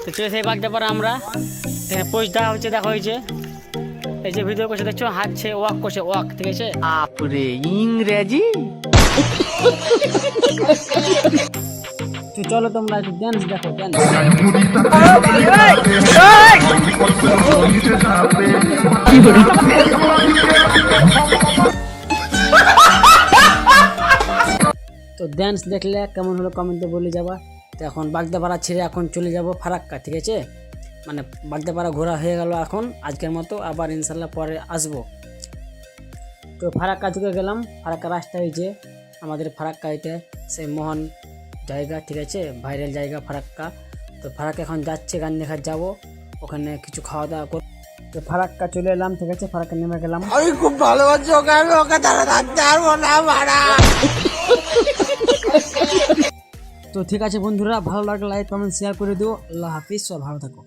তো চলে সেই বাগদাপাড়া আমরা পোস্ট দেওয়া হয়েছে, দেখা হয়েছে। এই যে ভিডিও করছে দেখছো, হাঁটছে, ওয়াক করছে, ওয়াক, ঠিক আছে। আপরে ইংরেজি। তো চলো তোমরা একটু ড্যান্স দেখো, ড্যান্স। তো ড্যান্স দেখলে কেমন হলো কমেন্টে বলে যাবা। তো এখন বাগদাপাড়া ছেড়ে এখন চলে যাব ফারাক্কা, ঠিক আছে। মানে বাগদাপাড়া ঘোরা হয়ে গেল এখন আজকের মতো, আবার ইনশাল্লাহ পরে আসবো। তো ফারাক্কা থেকে গেলাম, ফারাক্কা রাস্তা হয়েছে আমাদের ফারাক্কা, এটা সেই মোহন জায়গা, ঠিক আছে, ভাইরাল জায়গা ফারাক্কা। তো ফারাক্কা এখন যাচ্ছে, গান দেখা যাব, ওখানে কিছু খাওয়া দাওয়া কর। তো ফারাক্কা চলে এলাম, ঠিক আছে, ফারাক্কা নেমে গেলাম। আমি খুব ভালোবাসি ওকে, আমি ওকে তারা থাকতে পারবো না মারা। তো ঠিক আছে বন্ধুরা, ভালো লাগলে লাইক কমেন্ট শেয়ার করে দিও। আল্লাহ হাফিজ, সব ভালো থাকো।